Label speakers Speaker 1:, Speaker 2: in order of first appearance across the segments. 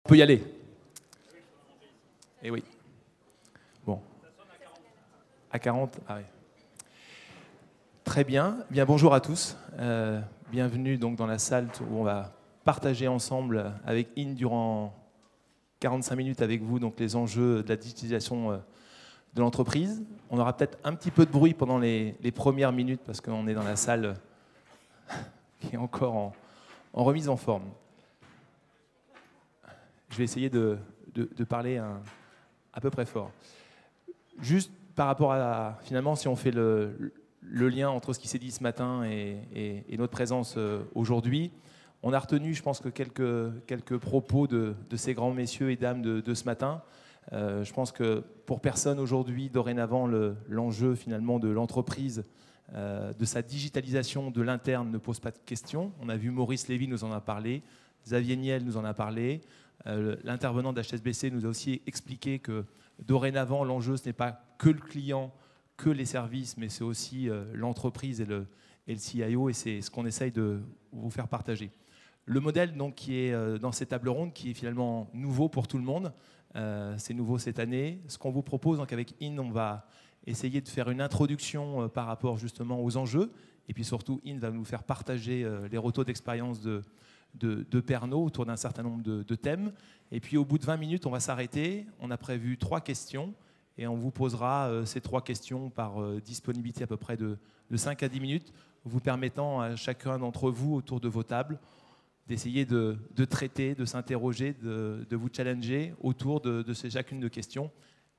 Speaker 1: On peut y aller. Eh oui. Bon. À 40. Ah oui. Très bien. Bien, bonjour à tous. Bienvenue donc dans la salle où on va partager ensemble avec In durant 45 minutes avec vous donc les enjeux de la digitalisation de l'entreprise. On aura peut-être un petit peu de bruit pendant les premières minutes parce qu'on est dans la salle qui est encore en remise en forme. Je vais essayer de parler à peu près fort. Juste par rapport à, finalement, si on fait le lien entre ce qui s'est dit ce matin et notre présence aujourd'hui, on a retenu, je pense, que quelques propos de ces grands messieurs et dames de ce matin. Je pense que pour personne aujourd'hui, dorénavant, l'enjeu finalement de l'entreprise, de sa digitalisation de l'interne ne pose pas de questions. On a vu Maurice Lévy nous en a parlé, Xavier Niel nous en a parlé. L'intervenant d'HSBC nous a aussi expliqué que dorénavant, l'enjeu, ce n'est pas que le client, que les services, mais c'est aussi l'entreprise et le CIO, et c'est ce qu'on essaye de vous faire partager. Le modèle donc, qui est dans ces tables rondes, qui est finalement nouveau pour tout le monde, c'est nouveau cette année. Ce qu'on vous propose, donc avec In, on va essayer de faire une introduction par rapport justement aux enjeux, et puis surtout, In va nous faire partager les retours d'expérience de Pernod autour d'un certain nombre de thèmes. Et puis au bout de 20 minutes, on va s'arrêter. On a prévu 3 questions et on vous posera ces 3 questions par disponibilité à peu près de 5 à 10 minutes, vous permettant à chacun d'entre vous autour de vos tables d'essayer de traiter, de s'interroger, de vous challenger autour de chacune de questions.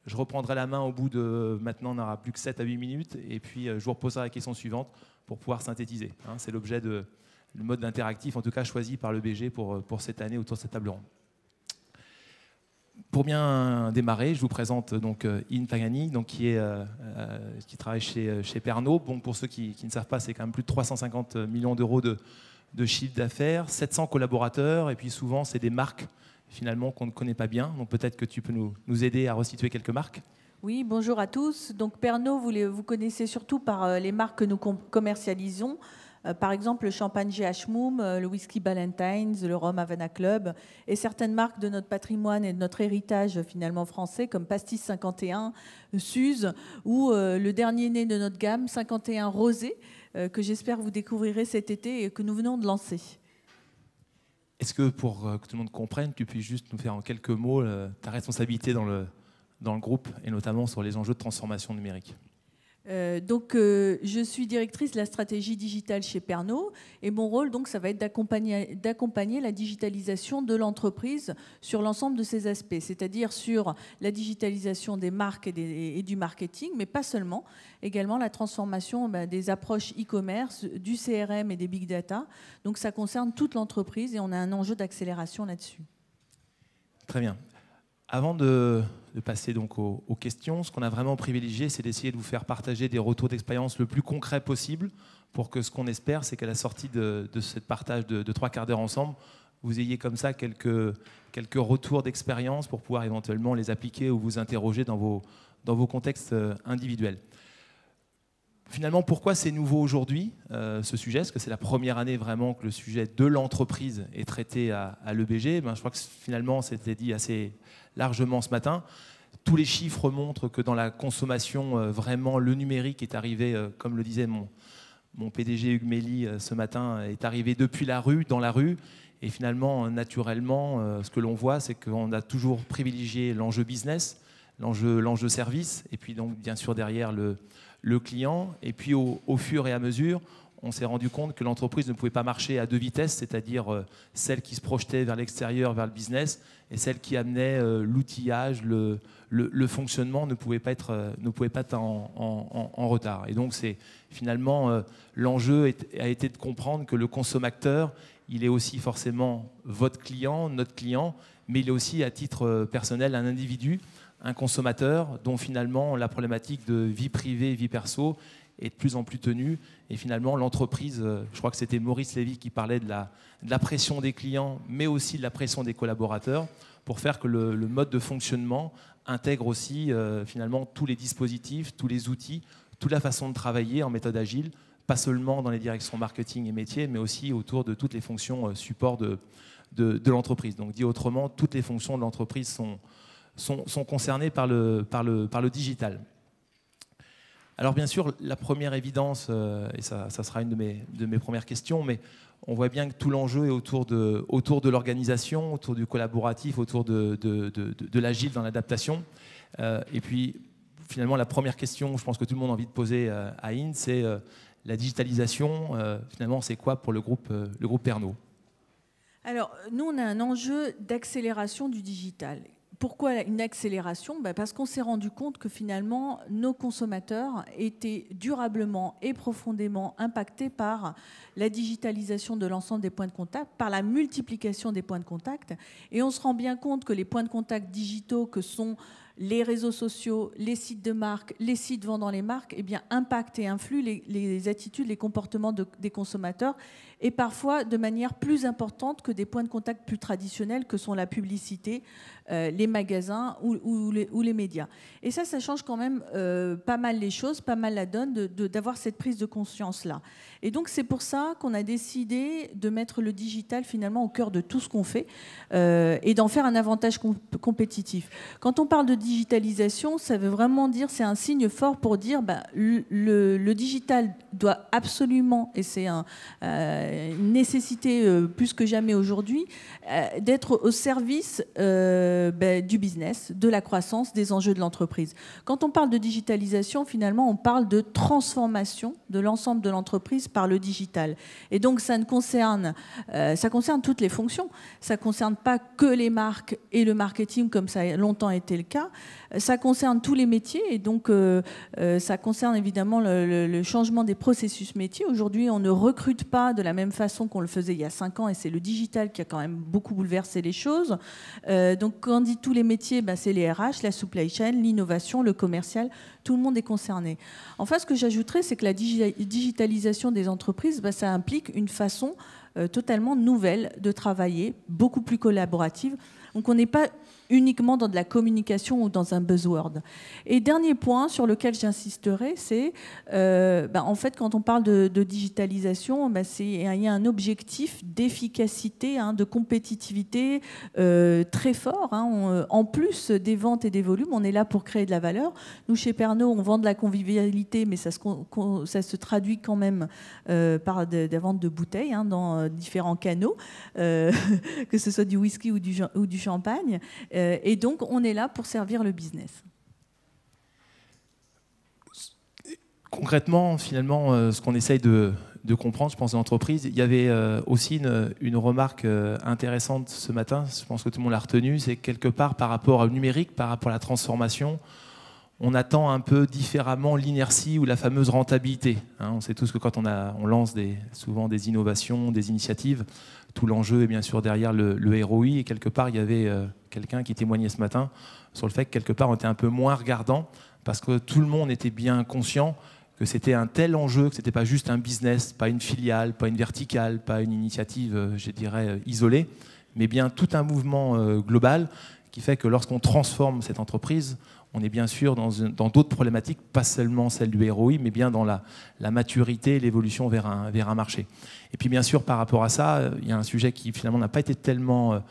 Speaker 1: Je reprendrai la main au bout de, maintenant on n'aura plus que 7 à 8 minutes, et puis je vous reposerai la question suivante pour pouvoir synthétiser. C'est l'objet le mode interactif, en tout cas choisi par le BG pour cette année autour de cette table ronde. Pour bien démarrer, je vous présente donc In Pagani, donc qui travaille chez Pernod. Bon, pour ceux qui ne savent pas, c'est quand même plus de 350 millions d'euros de chiffre d'affaires, 700 collaborateurs, et puis souvent c'est des marques finalement qu'on ne connaît pas bien. Donc peut-être que tu peux nous aider à resituer quelques marques.
Speaker 2: Oui, bonjour à tous. Donc Pernod, vous connaissez surtout par les marques que nous commercialisons. Par exemple, le champagne GH Moum, le whisky Ballantine's, le rhum Havana Club, et certaines marques de notre patrimoine et de notre héritage finalement français, comme Pastis 51, Suze, ou le dernier né de notre gamme, 51 Rosé, que j'espère vous découvrirez cet été et que nous venons de lancer.
Speaker 1: Est-ce que pour que tout le monde comprenne, tu puisses juste nous faire en quelques mots ta responsabilité dans le groupe, et notamment sur les enjeux de transformation numérique?
Speaker 2: Je suis directrice de la stratégie digitale chez Pernod, et mon rôle, donc, ça va être d'accompagner la digitalisation de l'entreprise sur l'ensemble de ses aspects, c'est-à-dire sur la digitalisation des marques et du marketing, mais pas seulement, également la transformation des approches e-commerce, du CRM et des big data. Donc ça concerne toute l'entreprise et on a un enjeu d'accélération là-dessus.
Speaker 1: Très bien. Avant de passer donc aux questions, ce qu'on a vraiment privilégié, c'est d'essayer de vous faire partager des retours d'expérience le plus concret possible pour que ce qu'on espère, c'est qu'à la sortie de ce partage de 3 quarts d'heure ensemble, vous ayez comme ça quelques retours d'expérience pour pouvoir éventuellement les appliquer ou vous interroger dans vos contextes individuels. Finalement, pourquoi c'est nouveau aujourd'hui, ce sujet? Parce que c'est la première année vraiment que le sujet de l'entreprise est traité à l'EBG. Je crois que finalement, c'était dit assez largement ce matin. Tous les chiffres montrent que dans la consommation, vraiment, le numérique est arrivé, comme le disait mon PDG Hugues Mély ce matin, est arrivé depuis la rue, dans la rue. Et finalement, naturellement, ce que l'on voit, c'est qu'on a toujours privilégié l'enjeu business, l'enjeu service, et puis donc, bien sûr, derrière le client. Et puis au fur et à mesure, on s'est rendu compte que l'entreprise ne pouvait pas marcher à 2 vitesses, c'est-à-dire celle qui se projetait vers l'extérieur, vers le business, et celle qui amenait l'outillage, le fonctionnement ne pouvait pas être en retard. Et donc finalement l'enjeu a été de comprendre que le consommateur, il est aussi forcément votre client, notre client, mais il est aussi à titre personnel un individu, un consommateur dont finalement la problématique de vie privée, vie perso est de plus en plus tenue. Et finalement l'entreprise, je crois que c'était Maurice Lévy qui parlait de la pression des clients, mais aussi de la pression des collaborateurs, pour faire que le mode de fonctionnement intègre aussi finalement tous les dispositifs, tous les outils, toute la façon de travailler en méthode agile, pas seulement dans les directions marketing et métiers, mais aussi autour de toutes les fonctions support de l'entreprise. Donc dit autrement, toutes les fonctions de l'entreprise sont concernées par le digital. Alors bien sûr, la première évidence, et ça sera une de mes premières questions, mais on voit bien que tout l'enjeu est autour de l'organisation, autour du collaboratif, autour de l'agile dans l'adaptation. Et puis, finalement, la première question, je pense que tout le monde a envie de poser à Inde, c'est la digitalisation. Finalement, c'est quoi pour le groupe Pernod?
Speaker 2: Alors, nous, on a un enjeu d'accélération du digital. Pourquoi une accélération? Parce qu'on s'est rendu compte que finalement, nos consommateurs étaient durablement et profondément impactés par la digitalisation de l'ensemble des points de contact, par la multiplication des points de contact. Et on se rend bien compte que les points de contact digitaux que sont les réseaux sociaux, les sites de marque, les sites vendant les marques, eh bien, impactent et influent les attitudes, les comportements des consommateurs, et parfois de manière plus importante que des points de contact plus traditionnels que sont la publicité, les magasins ou les médias. Et ça change quand même pas mal les choses, pas mal la donne d'avoir cette prise de conscience-là. Et donc c'est pour ça qu'on a décidé de mettre le digital finalement au cœur de tout ce qu'on fait et d'en faire un avantage compétitif. Quand on parle de digitalisation, ça veut vraiment dire, c'est un signe fort pour dire le digital doit absolument, et c'est une nécessité plus que jamais aujourd'hui, d'être au service du business, de la croissance, des enjeux de l'entreprise. Quand on parle de digitalisation, finalement, on parle de transformation de l'ensemble de l'entreprise par le digital. Et donc, ça concerne toutes les fonctions. Ça ne concerne pas que les marques et le marketing, comme ça a longtemps été le cas. Ça concerne tous les métiers, et donc ça concerne évidemment le changement des processus métiers. Aujourd'hui, on ne recrute pas de la même façon qu'on le faisait il y a 5 ans, et c'est le digital qui a quand même beaucoup bouleversé les choses. Donc, quand on dit tous les métiers, c'est les RH, la supply chain, l'innovation, le commercial, tout le monde est concerné. Enfin, ce que j'ajouterais, c'est que la digitalisation des entreprises, ça implique une façon totalement nouvelle de travailler, beaucoup plus collaborative. Donc, on n'est pas uniquement dans de la communication ou dans un buzzword. Et dernier point sur lequel j'insisterai, c'est en fait, quand on parle de digitalisation, il y a un objectif d'efficacité, de compétitivité très fort. En plus des ventes et des volumes, on est là pour créer de la valeur. Nous, chez Pernod, on vend de la convivialité, mais ça se traduit quand même par des ventes de bouteilles dans différents canaux, que ce soit du whisky ou du champagne. Et donc, on est là pour servir le business.
Speaker 1: Concrètement, finalement, ce qu'on essaye de comprendre, je pense, dans l'entreprise, il y avait aussi une remarque intéressante ce matin, je pense que tout le monde l'a retenu, c'est quelque part par rapport au numérique, par rapport à la transformation, on attend un peu différemment l'inertie ou la fameuse rentabilité. On sait tous que quand on lance souvent des innovations, des initiatives, tout l'enjeu est bien sûr derrière le ROI. Et quelque part, il y avait quelqu'un qui témoignait ce matin sur le fait que quelque part, on était un peu moins regardant parce que tout le monde était bien conscient que c'était un tel enjeu, que ce n'était pas juste un business, pas une filiale, pas une verticale, pas une initiative, je dirais, isolée, mais bien tout un mouvement global qui fait que lorsqu'on transforme cette entreprise, on est bien sûr dans d'autres problématiques, pas seulement celle du ROI, mais bien dans la maturité et l'évolution vers un marché. Et puis bien sûr, par rapport à ça, il y a un sujet qui finalement n'a pas été tellement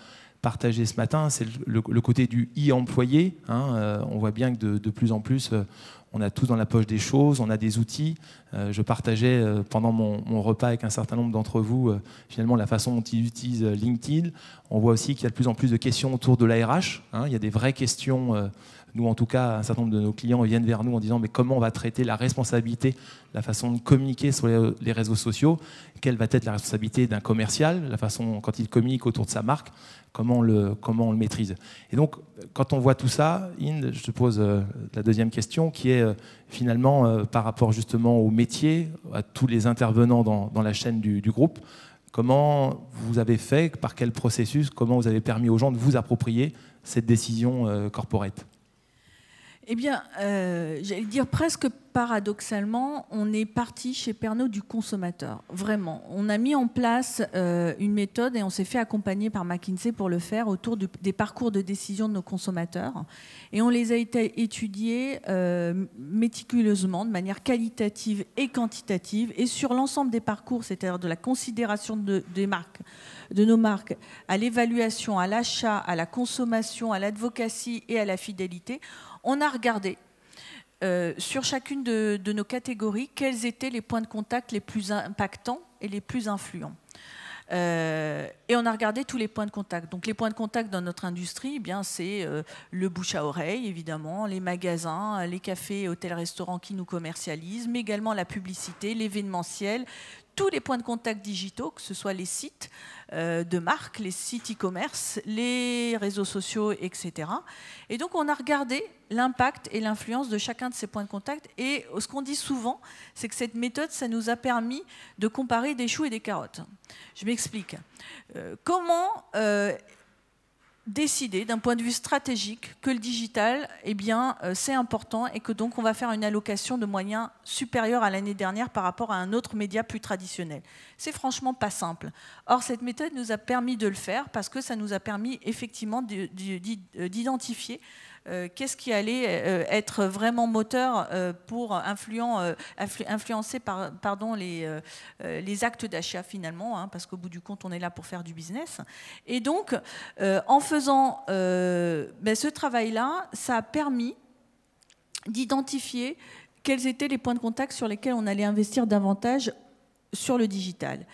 Speaker 1: partagé ce matin, c'est le côté du e-employé. On voit bien que de plus en plus, on a tous dans la poche des choses, on a des outils. Je partageais pendant mon repas avec un certain nombre d'entre vous, finalement, la façon dont ils utilisent LinkedIn. On voit aussi qu'il y a de plus en plus de questions autour de la RH. Il y a des vraies questions. Nous, en tout cas, un certain nombre de nos clients viennent vers nous en disant mais comment on va traiter la responsabilité, la façon de communiquer sur les réseaux sociaux, quelle va être la responsabilité d'un commercial, la façon quand il communique autour de sa marque, comment on le maîtrise. Et donc, quand on voit tout ça, Inde, je te pose la deuxième question qui est finalement par rapport justement au métier, à tous les intervenants dans la chaîne du groupe, comment vous avez fait, par quel processus, comment vous avez permis aux gens de vous approprier cette décision corporate?
Speaker 2: Eh bien, j'allais dire presque paradoxalement, on est parti chez Pernod du consommateur. Vraiment. On a mis en place une méthode et on s'est fait accompagner par McKinsey pour le faire autour des parcours de décision de nos consommateurs. Et on les a étudiés méticuleusement, de manière qualitative et quantitative. Et sur l'ensemble des parcours, c'est-à-dire de la considération des marques, de nos marques, à l'évaluation, à l'achat, à la consommation, à l'advocacy et à la fidélité, on a regardé sur chacune de nos catégories quels étaient les points de contact les plus impactants et les plus influents. Et on a regardé tous les points de contact. Donc les points de contact dans notre industrie, eh bien c'est le bouche à oreille, évidemment, les magasins, les cafés, hôtels, restaurants qui nous commercialisent, mais également la publicité, l'événementiel, tous les points de contact digitaux, que ce soit les sites de marque, les sites e-commerce, les réseaux sociaux, etc. Et donc on a regardé l'impact et l'influence de chacun de ces points de contact. Et ce qu'on dit souvent, c'est que cette méthode, ça nous a permis de comparer des choux et des carottes. Je m'explique. Comment décider d'un point de vue stratégique que le digital, eh bien, c'est important et que donc on va faire une allocation de moyens supérieure à l'année dernière par rapport à un autre média plus traditionnel. C'est franchement pas simple. Or, cette méthode nous a permis de le faire parce que ça nous a permis effectivement d'identifier qu'est-ce qui allait être vraiment moteur pour influencer les actes d'achat finalement, hein, parce qu'au bout du compte, on est là pour faire du business. Et donc, en faisant ce travail-là, ça a permis d'identifier quels étaient les points de contact sur lesquels on allait investir davantage sur le digital.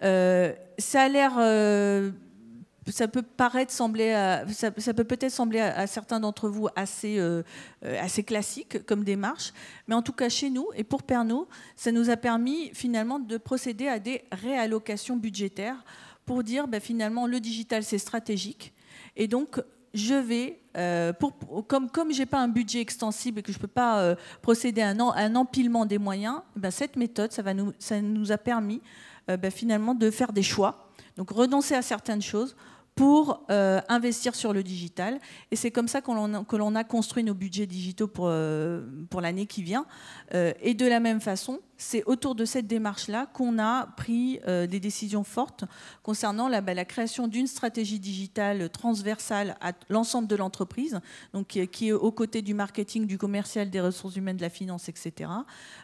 Speaker 2: Ça a l'air... Ça peut peut-être sembler à certains d'entre vous assez classique comme démarche, mais en tout cas chez nous et pour Pernod, ça nous a permis finalement de procéder à des réallocations budgétaires pour dire finalement le digital c'est stratégique et donc je vais, comme je n'ai pas un budget extensible et que je ne peux pas procéder à un empilement des moyens, cette méthode ça nous a permis finalement de faire des choix, donc renoncer à certaines choses pour investir sur le digital. Et c'est comme ça que l'on a construit nos budgets digitaux pour l'année qui vient. Et de la même façon, c'est autour de cette démarche-là qu'on a pris des décisions fortes concernant la création d'une stratégie digitale transversale à l'ensemble de l'entreprise, donc qui est aux côtés du marketing, du commercial, des ressources humaines, de la finance, etc.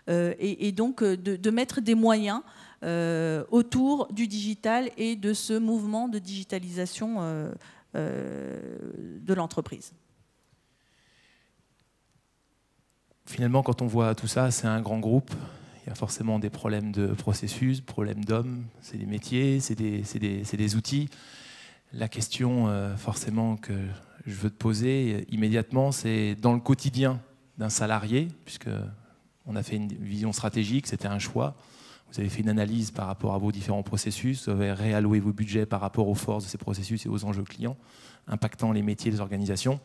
Speaker 2: Et donc de mettre des moyens autour du digital et de ce mouvement de digitalisation de l'entreprise.
Speaker 1: Finalement, quand on voit tout ça, c'est un grand groupe. Il y a forcément des problèmes de processus, problèmes d'hommes, c'est des métiers, c'est des outils. La question forcément que je veux te poser immédiatement, c'est dans le quotidien d'un salarié, puisqu'on a fait une vision stratégique, c'était un choix. Vous avez fait une analyse par rapport à vos différents processus, vous avez réalloué vos budgets par rapport aux forces de ces processus et aux enjeux clients, impactant les métiers des organisations.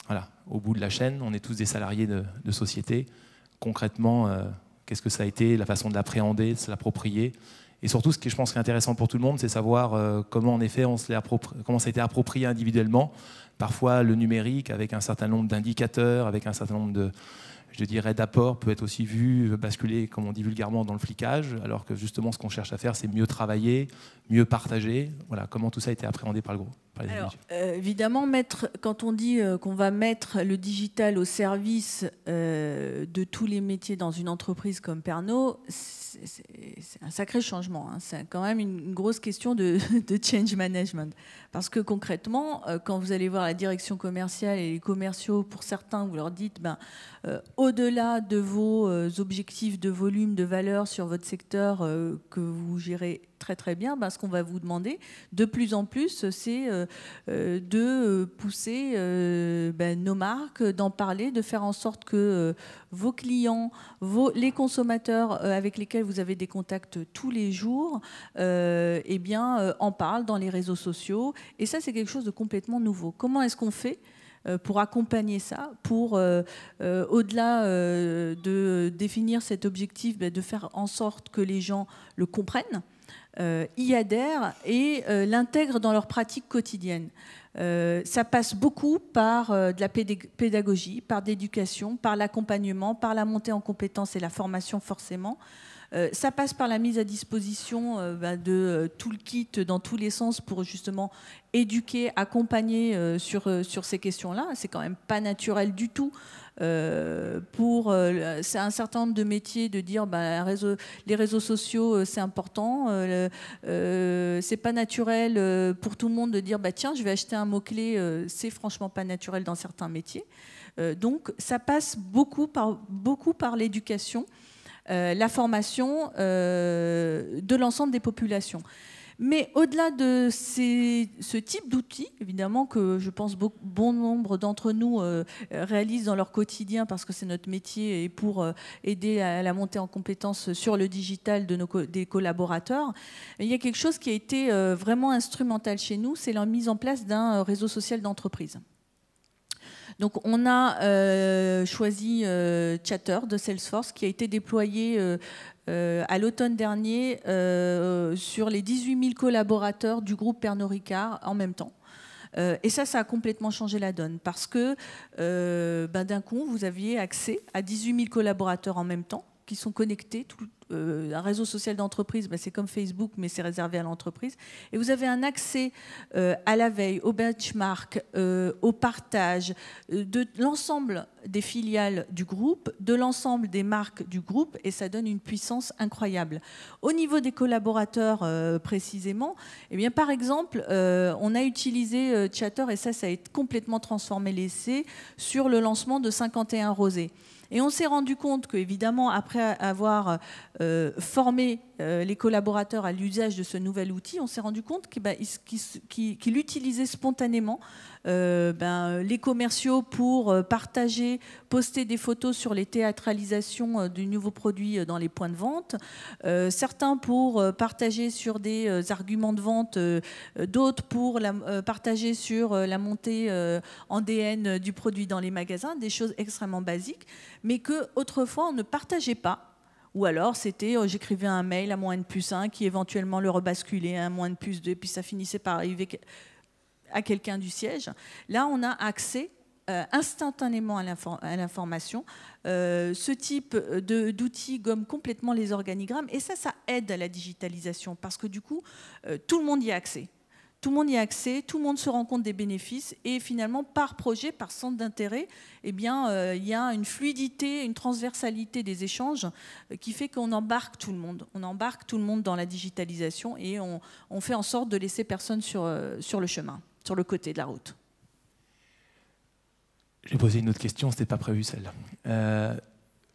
Speaker 1: Voilà, au bout de la chaîne, on est tous des salariés de société. Concrètement, qu'est-ce que ça a été, la façon de l'appréhender, de se l'approprier. Et surtout, ce qui je pense qui est intéressant pour tout le monde, c'est savoir comment en effet comment ça a été approprié individuellement. Parfois, le numérique, avec un certain nombre d'indicateurs, avec un certain nombre d'apports, peut être aussi vu basculer, comme on dit vulgairement, dans le flicage, alors que justement, ce qu'on cherche à faire, c'est mieux travailler, mieux partager. Voilà, comment tout ça a été appréhendé par le groupe.
Speaker 2: Alors, évidemment, quand on dit qu'on va mettre le digital au service de tous les métiers dans une entreprise comme Pernod, c'est un sacré changement. Hein. C'est quand même une grosse question de change management. Parce que concrètement, quand vous allez voir la direction commerciale et les commerciaux, pour certains, vous leur dites, au-delà de vos objectifs de volume, de valeur sur votre secteur que vous gérez très très bien, ce qu'on va vous demander de plus en plus, c'est de pousser nos marques, d'en parler, de faire en sorte que vos clients, les consommateurs avec lesquels vous avez des contacts tous les jours, en parlent dans les réseaux sociaux. Et ça, c'est quelque chose de complètement nouveau. Comment est-ce qu'on fait pour accompagner ça, pour, au-delà de définir cet objectif, de faire en sorte que les gens le comprennent, y adhèrent et l'intègrent dans leur pratique quotidienne. Ça passe beaucoup par de la pédagogie, par l'éducation, par l'accompagnement, par la montée en compétences et la formation forcément. Ça passe par la mise à disposition de tout le kit dans tous les sens pour justement éduquer, accompagner sur ces questions-là. C'est quand même pas naturel du tout. C'est un certain nombre de métiers de dire les réseaux sociaux c'est important, c'est pas naturel pour tout le monde de dire tiens je vais acheter un mot-clé, c'est franchement pas naturel dans certains métiers. Donc ça passe beaucoup par l'éducation, la formation de l'ensemble des populations. Mais au-delà de ce type d'outils, évidemment que je pense bon nombre d'entre nous réalisent dans leur quotidien parce que c'est notre métier et pour aider à la montée en compétences sur le digital des collaborateurs, il y a quelque chose qui a été vraiment instrumental chez nous, c'est la mise en place d'un réseau social d'entreprise. Donc on a choisi Chatter de Salesforce qui a été déployé à l'automne dernier sur les 18 000 collaborateurs du groupe Pernod Ricard en même temps. Et ça a complètement changé la donne parce que d'un coup, vous aviez accès à 18 000 collaborateurs en même temps qui sont connectés. Un réseau social d'entreprise, c'est comme Facebook, mais c'est réservé à l'entreprise. Et vous avez un accès à la veille, au benchmark, au partage de l'ensemble des filiales du groupe, de l'ensemble des marques du groupe, et ça donne une puissance incroyable. Au niveau des collaborateurs, précisément, eh bien, par exemple, on a utilisé Chatter, et ça a complètement transformé l'essai, sur le lancement de 51 Rosé. Et on s'est rendu compte qu'évidemment, après avoir formé les collaborateurs à l'usage de ce nouvel outil, on s'est rendu compte qu'il utilisait spontanément les commerciaux pour partager, poster des photos sur les théâtralisations du nouveau produit dans les points de vente, certains pour partager sur des arguments de vente, d'autres pour partager sur la montée en DN du produit dans les magasins, des choses extrêmement basiques, mais qu'autrefois on ne partageait pas. Ou alors, c'était, j'écrivais un mail à mon N+1 qui éventuellement le rebasculait à un mon N+2, puis ça finissait par arriver à quelqu'un du siège. Là, on a accès instantanément à l'information. Ce type d'outils gomme complètement les organigrammes, et ça aide à la digitalisation, parce que du coup, tout le monde y a accès. Tout le monde y a accès, tout le monde se rend compte des bénéfices et finalement, par projet, par centre d'intérêt, eh bien, il y a une fluidité, une transversalité des échanges qui fait qu'on embarque tout le monde. On embarque tout le monde dans la digitalisation et on fait en sorte de laisser personne sur le chemin, sur le côté de la route.
Speaker 1: J'ai posé une autre question, ce n'était pas prévu celle-là.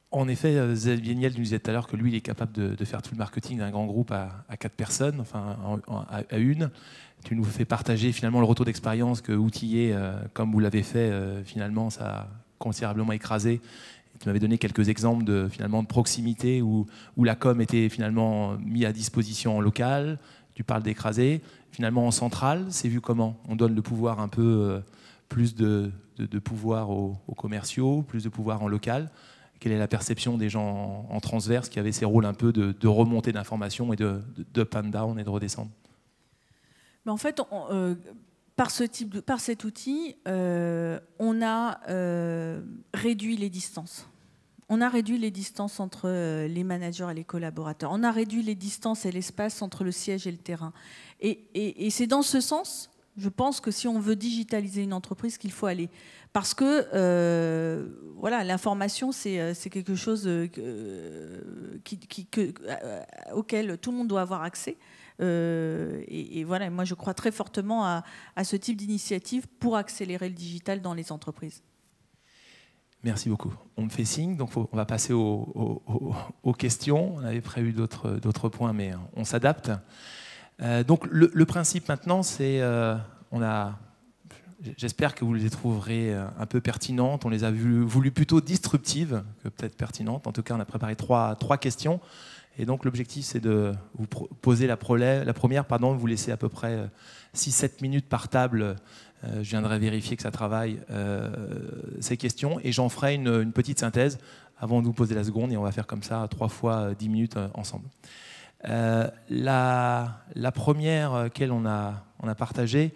Speaker 1: En effet, Xavier Niel nous disait tout à l'heure que lui, il est capable de faire tout le marketing d'un grand groupe à 4 personnes, enfin à une. Tu nous fais partager finalement le retour d'expérience que outillé, comme vous l'avez fait, finalement, ça a considérablement écrasé. Et tu m'avais donné quelques exemples de proximité où la com était finalement mise à disposition en local. Tu parles d'écraser. Finalement, en centrale, c'est vu comment? On donne le pouvoir un peu plus de pouvoir aux commerciaux, plus de pouvoir en local. Quelle est la perception des gens en transverse qui avaient ces rôles un peu de remontée d'informations et de up and down et de redescendre?
Speaker 2: Mais en fait, par cet outil, on a réduit les distances. On a réduit les distances entre les managers et les collaborateurs. On a réduit les distances et l'espace entre le siège et le terrain. Et c'est dans ce sens, je pense que si on veut digitaliser une entreprise, qu'il faut aller. Parce que voilà, l'information, c'est quelque chose auquel tout le monde doit avoir accès. Et voilà, moi je crois très fortement à ce type d'initiative pour accélérer le digital dans les entreprises.
Speaker 1: Merci beaucoup. On me fait signe, donc on va passer aux questions. On avait prévu d'autres points, mais on s'adapte. Donc le principe maintenant, c'est j'espère que vous les trouverez un peu pertinentes. On les a voulu plutôt disruptives que peut-être pertinentes. En tout cas, on a préparé trois questions. Et donc l'objectif, c'est de vous poser la première, vous laisser à peu près 6-7 minutes par table. Je viendrai vérifier que ça travaille ces questions et j'en ferai une petite synthèse avant de vous poser la seconde et on va faire comme ça 3 fois 10 minutes ensemble. La première qu'elle on a partagée,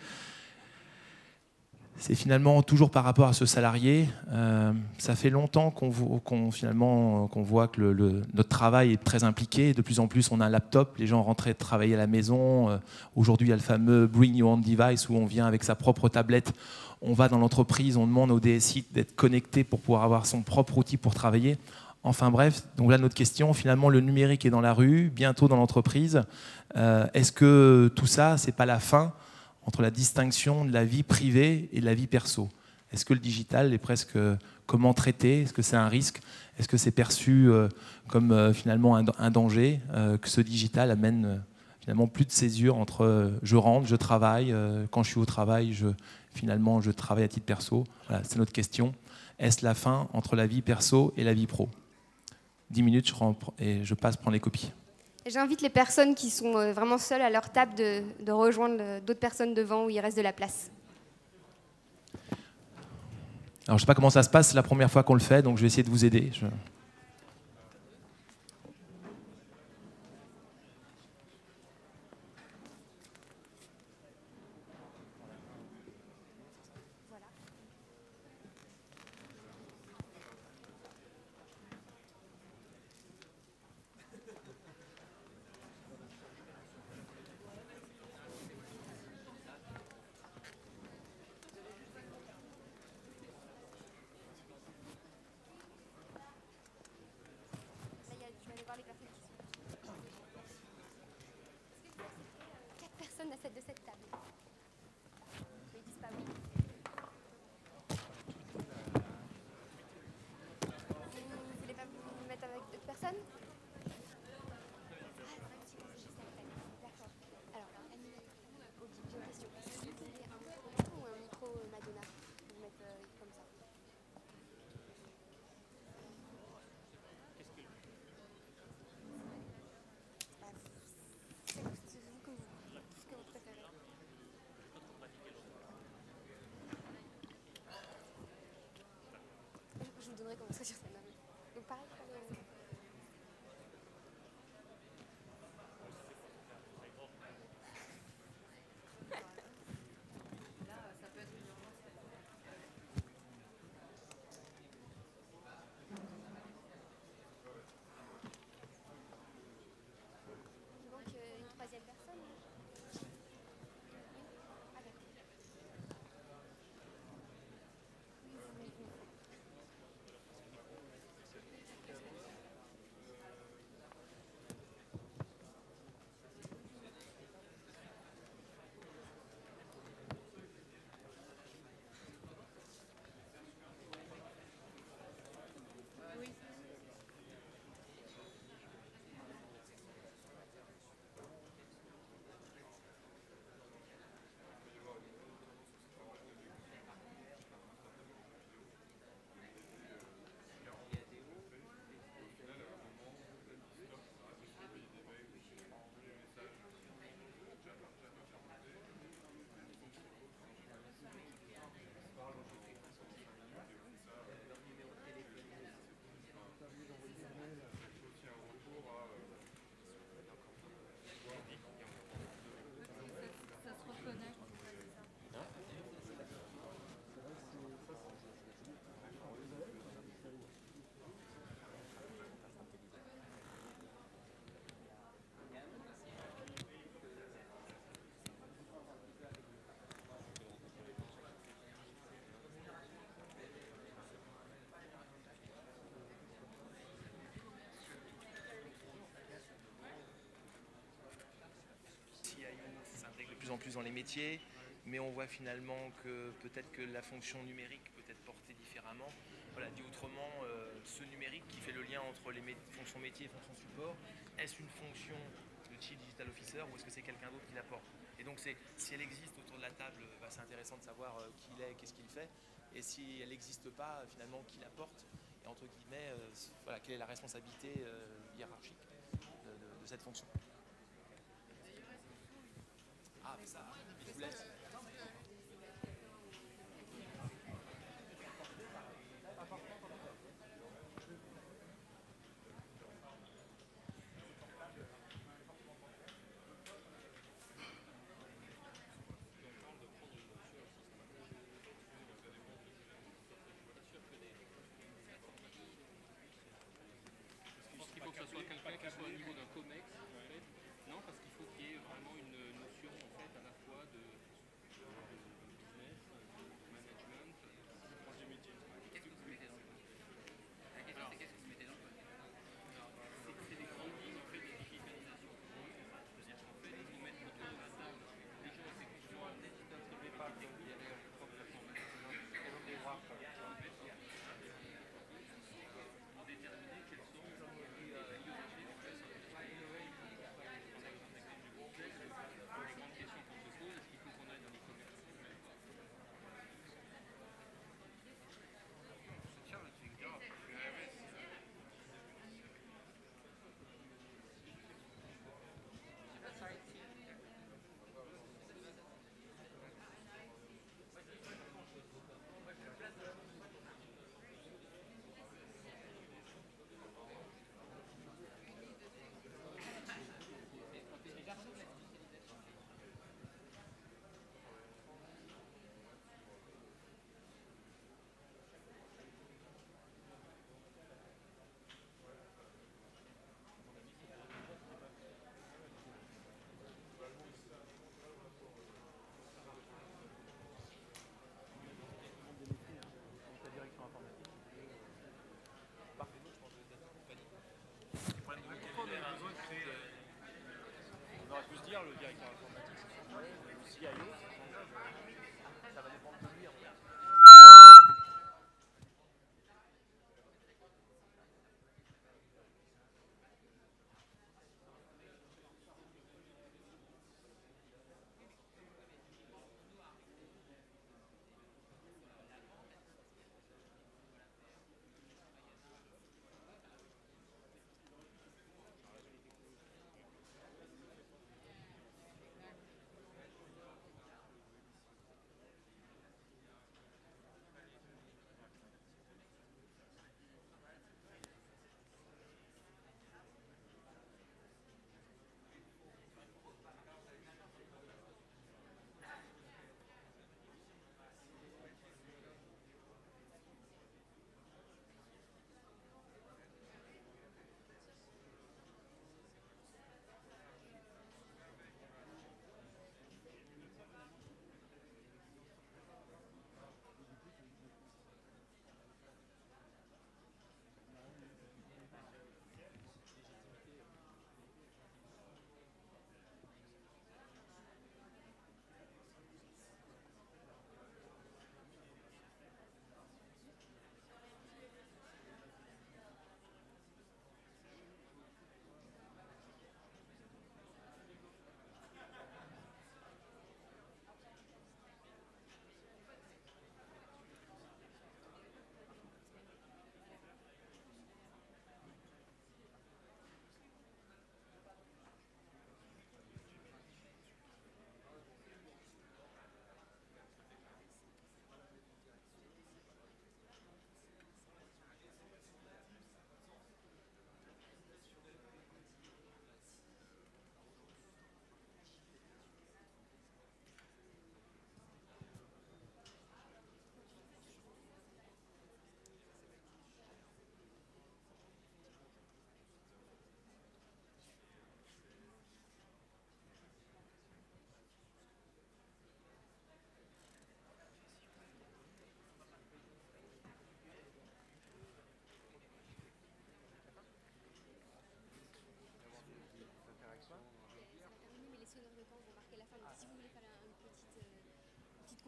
Speaker 1: c'est finalement toujours par rapport à ce salarié. Ça fait longtemps qu'on voit que notre travail est très impliqué. De plus en plus, on a un laptop. Les gens rentraient travailler à la maison. Aujourd'hui, il y a le fameux Bring Your Own Device où on vient avec sa propre tablette. On va dans l'entreprise, on demande au DSI d'être connecté pour pouvoir avoir son propre outil pour travailler. Enfin bref, donc là, notre question, finalement, le numérique est dans la rue, bientôt dans l'entreprise. Est-ce que tout ça, c'est pas la fin entre la distinction de la vie privée et de la vie perso? Est-ce que le digital est presque comment traiter? Est-ce que c'est un risque? Est-ce que c'est perçu comme finalement un danger que ce digital amène finalement plus de césure entre je rentre, je travaille, quand je suis au travail, finalement je travaille à titre perso? Voilà, c'est notre question. Est-ce la fin entre la vie perso et la vie pro? 10 minutes, et je passe prendre les copies.
Speaker 3: J'invite les personnes qui sont vraiment seules à leur table de rejoindre d'autres personnes devant où il reste de la place.
Speaker 1: Alors, je ne sais pas comment ça se passe, c'est la première fois qu'on le fait, donc je vais essayer de vous aider.
Speaker 3: De cette table. Ils disent pas oui. Vous voulez pas vous mettre avec d'autres personnes? D'accord. Alors, Annie, j'ai une question. Est-ce que vous voulez un micro ou un micro Madonna? Vous mettre comme ça. C'est vous que vous préférez. Je vous donnerai comment ça sur scène. Donc pareil pour donc une troisième personne. Ah d'accord.
Speaker 1: s'intègre de plus en plus dans les métiers, mais on voit finalement que peut-être que la fonction numérique peut être portée différemment. Voilà, dit autrement, ce numérique qui fait le lien entre les fonctions métiers et fonctions support, est-ce une fonction de Chief Digital Officer ou est-ce que c'est quelqu'un d'autre qui la porte? Et donc, si elle existe autour de la table, c'est intéressant de savoir qui il est, qu'est-ce qu'il fait. Et si elle n'existe pas, finalement, qui la porte? Et entre guillemets, voilà, quelle est la responsabilité hiérarchique de cette fonction? Ah, mais ça, je vous laisse.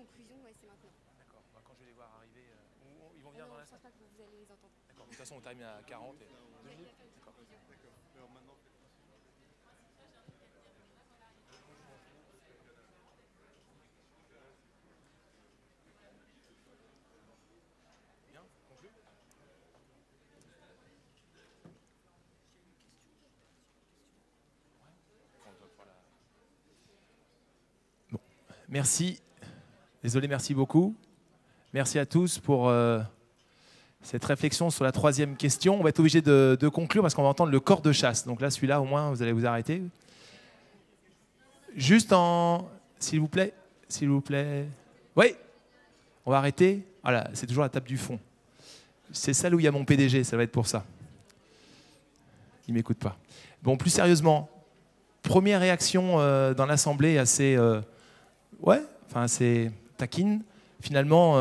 Speaker 3: conclusions, ouais, c'est maintenant.
Speaker 1: D'accord. Bah, quand je vais les voir arriver, ils vont venir
Speaker 3: Non,
Speaker 1: dans la
Speaker 3: je pense
Speaker 1: salle.
Speaker 3: pas que vous allez les entendre.
Speaker 1: D'accord. De toute façon, on termine à 40 et 2 minutes. D'accord. Bien, conclu. Bon. Merci. Désolé, merci beaucoup. Merci à tous pour cette réflexion sur la troisième question. On va être obligé de conclure parce qu'on va entendre le corps de chasse. Donc là, celui-là, au moins, vous allez vous arrêter. Juste en... S'il vous plaît. S'il vous plaît. Oui. On va arrêter. Voilà, c'est toujours la table du fond. C'est celle où il y a mon PDG, ça va être pour ça. Il ne m'écoute pas. Bon, plus sérieusement, première réaction dans l'Assemblée assez... assez taquine. Finalement,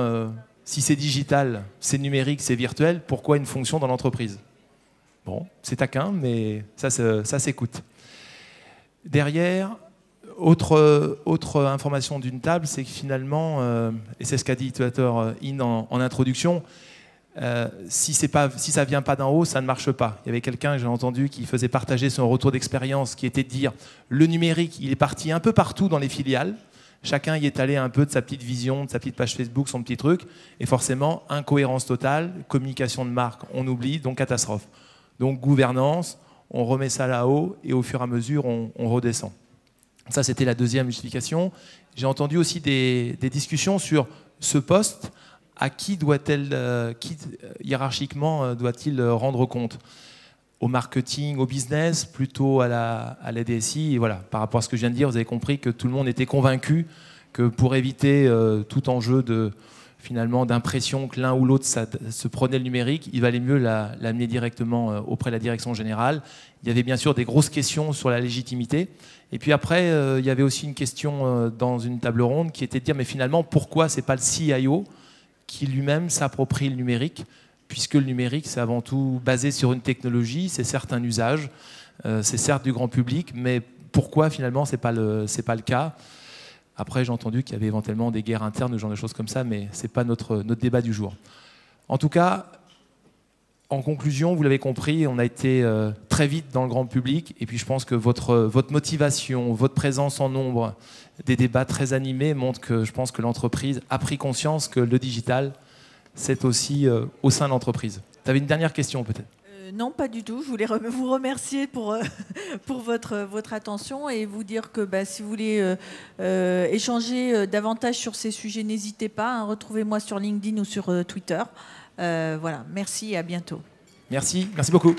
Speaker 1: si c'est digital, c'est numérique, c'est virtuel, pourquoi une fonction dans l'entreprise? Bon, c'est taquin, mais ça s'écoute. Derrière, autre information d'une table, c'est que finalement, et c'est ce qu'a dit Tuator In en introduction, si ça ne vient pas d'en haut, ça ne marche pas. Il y avait quelqu'un que j'ai entendu qui faisait partager son retour d'expérience, qui était de dire le numérique, il est parti un peu partout dans les filiales. Chacun y est allé un peu de sa petite vision, de sa petite page Facebook, son petit truc. Et forcément, incohérence totale, communication de marque, on oublie, donc catastrophe. Donc gouvernance, on remet ça là-haut et au fur et à mesure, on redescend. Ça, c'était la deuxième justification. J'ai entendu aussi des discussions sur ce poste. À qui hiérarchiquement doit-il rendre compte? Au marketing, au business, plutôt à la DSI. Et voilà, par rapport à ce que je viens de dire, vous avez compris que tout le monde était convaincu que pour éviter tout enjeu d'impression que l'un ou l'autre se prenait le numérique, il valait mieux l'amener directement auprès de la direction générale. Il y avait bien sûr des grosses questions sur la légitimité. Et puis après, il y avait aussi une question dans une table ronde qui était de dire, mais finalement, pourquoi ce n'est pas le CIO qui lui-même s'approprie le numérique, puisque le numérique, c'est avant tout basé sur une technologie, c'est certes un usage, c'est certes du grand public, mais pourquoi finalement ce n'est pas le cas? Après, j'ai entendu qu'il y avait éventuellement des guerres internes ou ce genre de choses comme ça, mais ce n'est pas notre débat du jour. En tout cas, en conclusion, vous l'avez compris, on a été très vite dans le grand public, et puis je pense que votre motivation, votre présence en nombre, des débats très animés montrent que je pense que l'entreprise a pris conscience que le digital, c'est aussi au sein de l'entreprise. Tu avais une dernière question peut-être?
Speaker 2: Non, pas du tout. Je voulais vous remercier pour votre attention et vous dire que si vous voulez échanger davantage sur ces sujets, n'hésitez pas. Hein, retrouvez-moi sur LinkedIn ou sur Twitter. Voilà, merci et à bientôt.
Speaker 1: Merci beaucoup.